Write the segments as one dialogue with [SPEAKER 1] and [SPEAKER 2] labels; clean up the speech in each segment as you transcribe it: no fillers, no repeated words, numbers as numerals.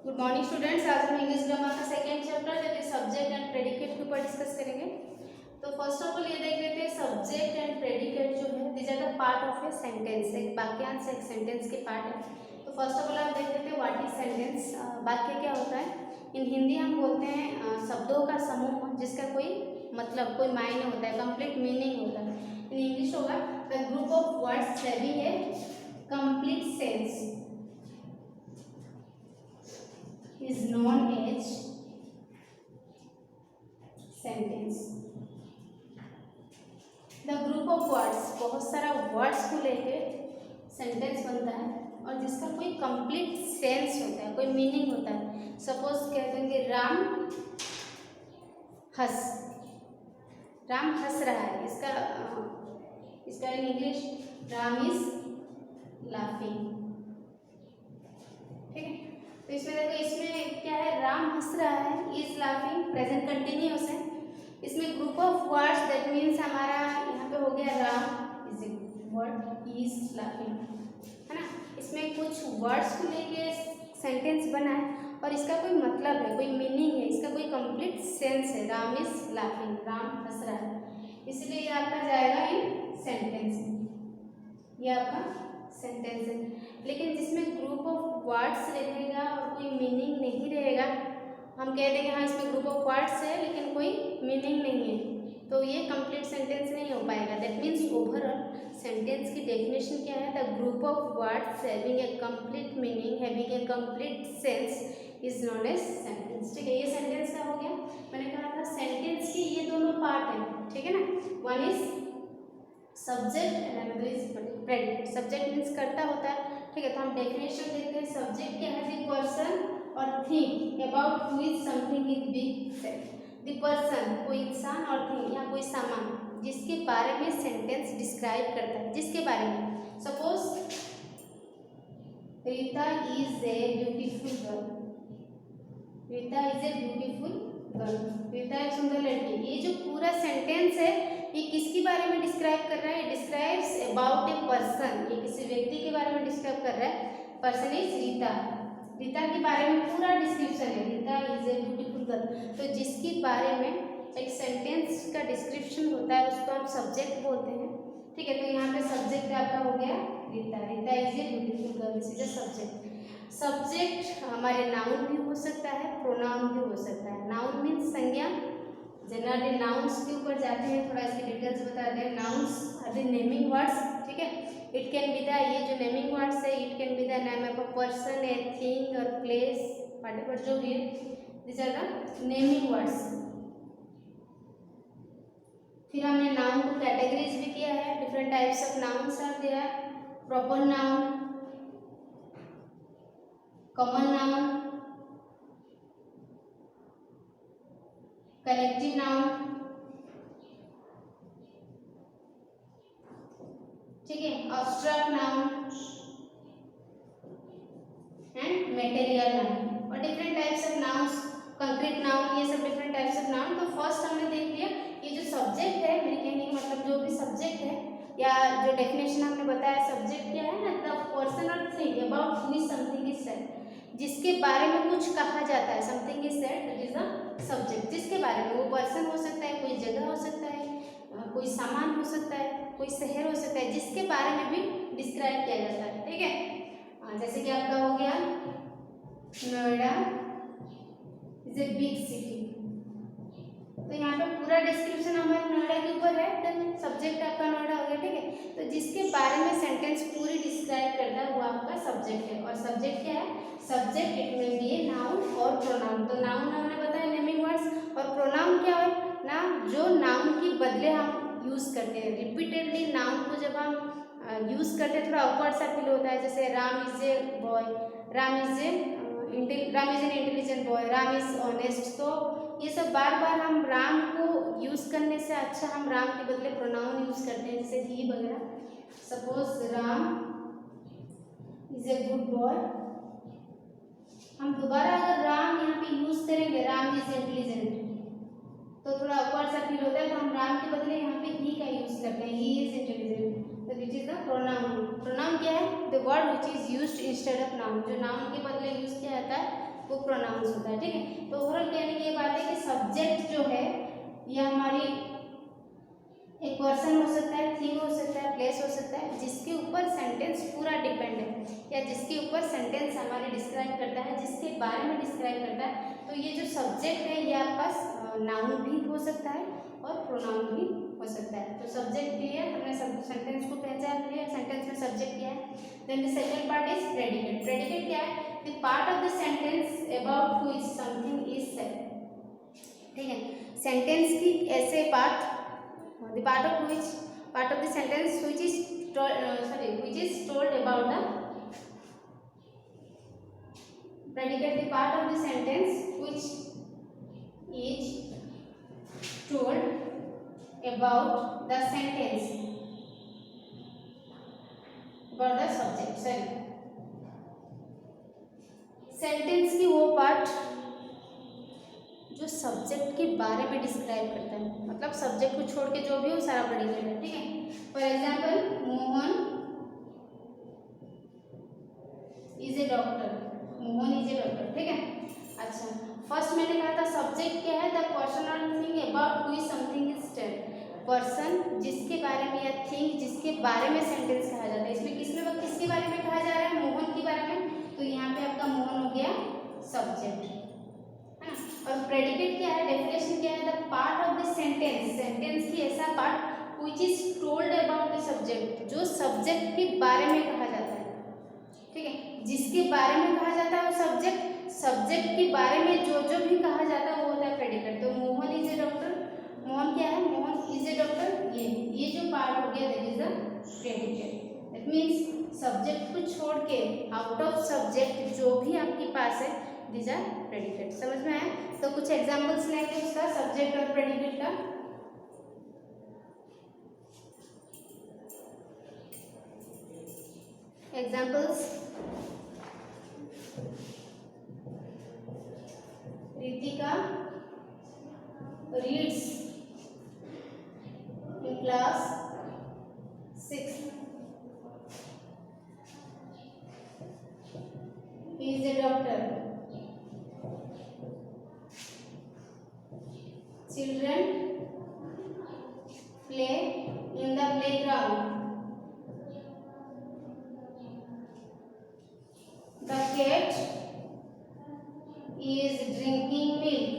[SPEAKER 1] Good morning students. आज हम English grammar का second chapter that is subject and predicate के ऊपर डिस्कस करेंगे। तो फर्स्ट ऑफ ऑल ये देख लेते हैं सब्जेक्ट एंड प्रेडिकेट जो है this are the part of a sentence. एक वाक्यांश एक सेंटेंस के पार्ट है। तो फर्स्ट ऑफ ऑल आप देख लेते हैं व्हाट इज सेंटेंस। वाक्य क्या होता है? इन हिंदी हम बोलते हैं शब्दों का समूह जिसका कोई मतलब कोई मायने होता है, कंप्लीट मीनिंग होता है। इन इंग्लिश होगा the group of words having a complete sense is known as sentence. The group of words, बहुत सारा वर्ड्स को लेके सेंटेंस बनता है और जिसका कोई कंप्लीट सेंस होता है, कोई मीनिंग होता है। सपोज कह देंगे राम हंस रहा है, इसका in English Ram is laughing. ठीक है, तो इसमें देखो इसमें क्या है, राम हंस रहा है, इज लाफिंग प्रेजेंट कंटिन्यूअस है। इसमें group of words that means हमारा यहाँ पे हो गया Ram is a word, is laughing, है ना। इसमें कुछ वर्ड्स को लेके सेंटेंस बना है और इसका कोई मतलब है, कोई मीनिंग है, इसका कोई कंप्लीट सेंस है। राम इज लाफिंग, राम हंस रहा है, इसलिए ये आपका जाएगा इन सेंटेंस में, ये आपका सेंटेंस है। लेकिन जिसमें ग्रुप ऑफ वर्ड्स रहेगा और कोई मीनिंग नहीं रहेगा, हम कह देंगे हाँ इसमें ग्रुप ऑफ वर्ड्स है लेकिन कोई मीनिंग नहीं है, तो ये कंप्लीट सेंटेंस नहीं हो पाएगा। दैट मीन्स ओवरऑल सेंटेंस की डेफिनेशन क्या है? The group of words having a complete meaning, having a complete sense is known as sentence. ठीक है, ये सेंटेंस का हो गया। मैंने कहा था सेंटेंस के ये दोनों पार्ट हैं, ठीक है ना। One is subject and another is predicate. Subject means कर्ता होता है, ठीक है। तो हम डेफिनेशन देखते हैं। सब्जेक्ट क्या है? द पर्सन और thing about who is something is being said. The person कोई इंसान और थिंग या कोई सामान जिसके बारे में सेंटेंस डिस्क्राइब करता है, जिसके बारे में। Suppose Rita is a beautiful girl, Rita is a beautiful girl, Rita एक सुंदर लड़की। ये जो पूरा सेंटेंस है ये किसके बारे में डिस्क्राइब कर रहा है? डिस्क्राइब्स अबाउट ए पर्सन, ये किसी व्यक्ति के बारे में डिस्क्राइब कर रहा है। पर्सन इज रीता, रीता के बारे में पूरा डिस्क्रिप्शन है, Rita is a beautiful girl. तो जिसके बारे में एक सेंटेंस का डिस्क्रिप्शन होता है उसको हम सब्जेक्ट बोलते हैं, ठीक है। तो यहाँ पे सब्जेक्ट आपका हो गया Rita, Rita is a beautiful girl, this is a subject. Subject हमारे नाउन भी हो सकता है, प्रोनाउन भी हो सकता है। नाउन मीन्स संज्ञा। जनरली नाउन्स के ऊपर जाते हैं, थोड़ा इसकी डिटेल्स बताते हैं। Nouns are the naming words, ठीक है। इट कैन बी द, ये जो नेमिंग वर्ड्स है it can be the name of a person, a thing और प्लेस, व्हाटएवर जो भी है, this are the naming words. फिर हमने नाउन को कैटेगरीज भी किया है। Different types of nouns are there. Proper noun, common noun, collective noun, ठीक है, abstract noun and material noun. और different types of nouns, concrete noun, ये सब डिफरेंट टाइप्स ऑफ नाउन। तो फर्स्ट हमने देख लिया ये जो सब्जेक्ट है, मेरे कहने का मतलब जो भी सब्जेक्ट है या जो डेफिनेशन हमने बताया, सब्जेक्ट क्या है ना, द पर्सन और thing about who is something is said, जिसके बारे में कुछ कहा जाता है। Something is said that is the subject. जिसके बारे में, वो पर्सन हो सकता है, कोई जगह हो सकता है, कोई सामान हो सकता है, कोई शहर हो सकता है, जिसके बारे में भी डिस्क्राइब किया जाता है, ठीक है। जैसे कि आपका हो गया Noida is a big city, तो यहाँ पे पूरा डिस्क्रिप्शन हमारे नोएडा के ऊपर है, देन सब्जेक्ट आपका नोएडा हो गया, ठीक है। तो जिसके बारे में सेंटेंस पूरी डिस्क्राइब करता है वो आपका सब्जेक्ट है। और सब्जेक्ट क्या है? सब्जेक्ट इट में बी ए नाउन और प्रोनाउन। तो नाउन हमने बताया नेमिंग वर्ड्स, और प्रोनाउन क्या है ना, जो नाउन के बदले हम यूज़ करते हैं। रिपीटेडली नाउन को जब हम यूज़ करते हैं थोड़ा ऑकवर्ड सा फील होता है। जैसे Ram is a boy, Ram is an intelligent boy, Ram is honest. तो ये सब बार बार हम राम को यूज़ करने से अच्छा हम राम के बदले प्रोनाउन यूज़ करते हैं, जैसे ही वगैरह। Suppose Ram is a good boy, हम दोबारा अगर राम यहाँ पे यूज़ करेंगे, राम इज इंटेलिजेंट, तो थोड़ा ऑकवर्ड सा फील होता है, तो हम राम के बदले यहाँ पे ही का यूज़ करते हैं, ही इज इंटेलिजेंट। तो this is the pronoun. Pronoun क्या है? The word which is used instead of noun, जो नाउन के बदले यूज़ किया जाता है वो प्रोनाउंस होता है, ठीक है। तो ओवरऑल कहने की ये बात है कि सब्जेक्ट जो है ये हमारी एक पर्सन हो सकता है, थिंग हो सकता है, प्लेस हो सकता है, जिसके ऊपर सेंटेंस पूरा डिपेंड है या जिसके ऊपर सेंटेंस हमारे डिस्क्राइब करता है, जिसके बारे में डिस्क्राइब करता है। तो ये जो सब्जेक्ट है ये आपका नाउन भी हो सकता है और प्रोनाउन भी हो सकता है। तो सब्जेक्ट क्लियर, हमने सब सेंटेंस को पहचान लिया, सेंटेंस में सब्जेक्ट क्या है। Then the second part is predicate. Predicate क्या है? The part of the sentence about which something is said, ठीक है। सेंटेंस की ऐसे part, the part of the sentence which is told about the predicate, the part of the sentence which is told about the sentence, about the subject, sentence की वो part जो subject के बारे में डिस्क्राइब करता है, मतलब सब्जेक्ट को छोड़ के जो भी हो सारा प्रेडिकेट है, ठीक है। For example Mohan is a doctor, Mohan is a doctor, ठीक है। अच्छा, फर्स्ट मैंने कहा था सब्जेक्ट क्या है? द पर्सन और thing about which something is said, person जिसके बारे में या थिंग जिसके बारे में सेंटेंस कहा जाता है। इसमें किसके बारे में कहा जा रहा है? मोहन के बारे में। तो यहाँ पे आपका मोहन हो गया सब्जेक्ट, और प्रेडिकेट क्या है? डेफिनेशन क्या है? The part of the sentence, sentence की ऐसा part which is told about the subject, जो सब्जेक्ट के बारे में कहा जाता है, ठीक है। जिसके बारे में कहा जाता है वो सब्जेक्ट, सब्जेक्ट के बारे में जो जो भी कहा जाता है वो होता है प्रेडिकेट। तो Mohan is a doctor, Mohan क्या है? मोहन इज ए डॉक्टर, ये जो पार्ट हो गया that is the predicate. That means subject को छोड़ के आउट ऑफ सब्जेक्ट जो भी आपके पास है दीज आर प्रेडिकेट। समझ में आया? तो कुछ एग्जांपल्स लेंगे उसका, सब्जेक्ट और प्रेडिकेट का। Examples, Ritika reads in class 6, he is a doctor, children play in the playground, the cat is drinking milk,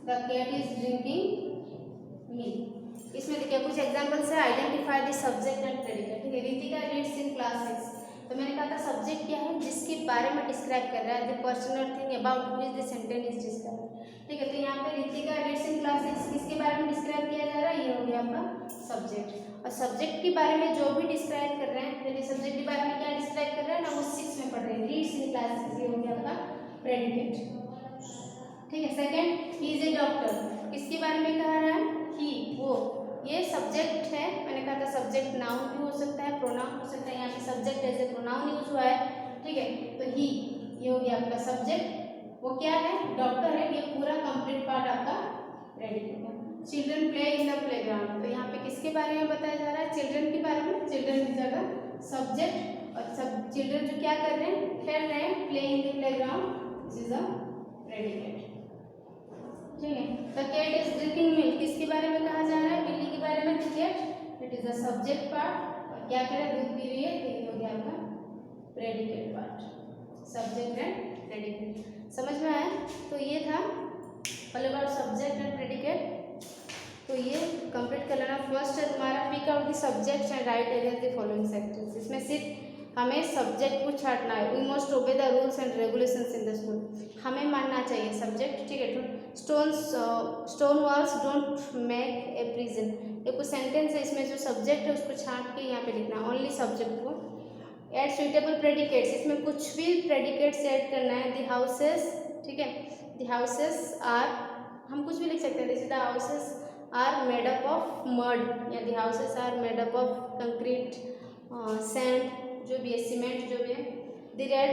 [SPEAKER 1] the cat is drinking milk। इसमें देखिए कुछ एग्जांपल्स है, identify the subject and predicate, ठीक है। Ritika reads in class 6, तो मैंने कहा था सब्जेक्ट क्या है? जिसके बारे में डिस्क्राइब कर रहा है, द पर्सन और thing about which the sentence is describe, ठीक है। तो यहाँ पे रितिका रीड्स इन क्लास 6 किसके बारे में डिस्क्राइब किया जा रहा है? ये हो गया आपका सब्जेक्ट। और सब्जेक्ट के बारे में जो भी डिस्क्राइब कर रहे हैं, यदि सब्जेक्ट के बारे में क्या डिस्क्राइब कर रहे हैं ना, वो 6 में पढ़ रहे हैं, रीड्स इन क्लास 6, ये हो गया आपका प्रेडिकेट, ठीक है। Second, he is a doctor, किसके बारे में कह रहा है? ही, वो, ये सब्जेक्ट है। मैंने कहा था सब्जेक्ट नाउन भी हो सकता है, प्रोनाउन हो सकता है, यहाँ पे subject as a pronoun use हुआ है, ठीक है। तो ही, ये हो गया आपका सब्जेक्ट, वो क्या है? डॉक्टर है, ये पूरा कंप्लीट पार्ट आपका प्रेडिकेट है। Children play in the playground, तो यहाँ पे किसके बारे में बताया जा रहा है? चिल्ड्रन के बारे में, चिल्ड्रन की जगह सब्जेक्ट, और सब चिल्ड्रन जो क्या कर रहे हैं? खेल रहे हैं, play in the playground, this is a predicate, ठीक है। The cat is drinking milk, किसके बारे में कहा जा रहा है? बिल्ली के बारे में। The cat, it is the subject part, और क्या करे? दूध पी रही है, तो ये हो गया आपका predicate part, subject and predicate. समझ में आया? तो ये था all about subject and predicate. तो ये कंप्लीट कर लेना। फर्स्ट है तुम्हारा pick out the subjects and write area the following sentence. इसमें सिर्फ हमें सब्जेक्ट को छांटना है। We must obey the rules and regulations in the school, हमें मानना चाहिए सब्जेक्ट, ठीक है। Stone walls don't make a prison, ये कुछ सेंटेंस है, इसमें जो सब्जेक्ट है उसको छांट के यहाँ पे लिखना, ओनली सब्जेक्ट को। एड सुइटेबल प्रेडिकेट्स, इसमें कुछ भी प्रेडिकेट्स ऐड करना है। द हाउसेस, ठीक है, द हाउसेस आर, हम कुछ भी लिख सकते हैं, जैसे the houses are made up of mud, या the houses are made up of concrete, sand, जो भी है, सीमेंट जो भी है। द रेड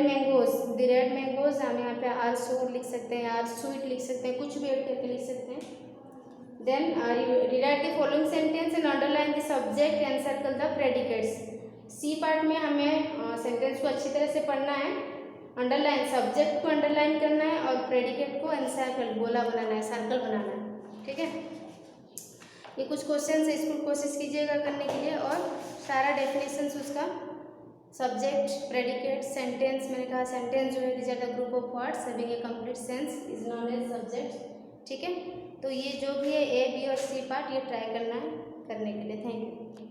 [SPEAKER 1] मैंगोज हम यहाँ पे आर सोर लिख सकते हैं, आर स्वीट लिख सकते हैं, कुछ भी ऐड करके लिख सकते हैं। Then rewrite the following sentence and underline the subject and circle the predicates. C part में हमें सेंटेंस को अच्छी तरह से पढ़ना है, अंडरलाइन, सब्जेक्ट को अंडरलाइन करना है और प्रेडिकेट को एनसाइकल गोला बनाना है, सर्कल बनाना है। ठीक है, ये कुछ क्वेश्चन है, इसको कोशिश कीजिएगा करने के लिए। और सारा डेफिनेशंस उसका, सब्जेक्ट, प्रेडिकेट, सेंटेंस, मैंने कहा सेंटेंस जो है these are the group of words having a complete sense is known as subject. ठीक है, तो ये जो भी है ए बी और सी पार्ट ये ट्राई करना है करने के लिए। Thank you.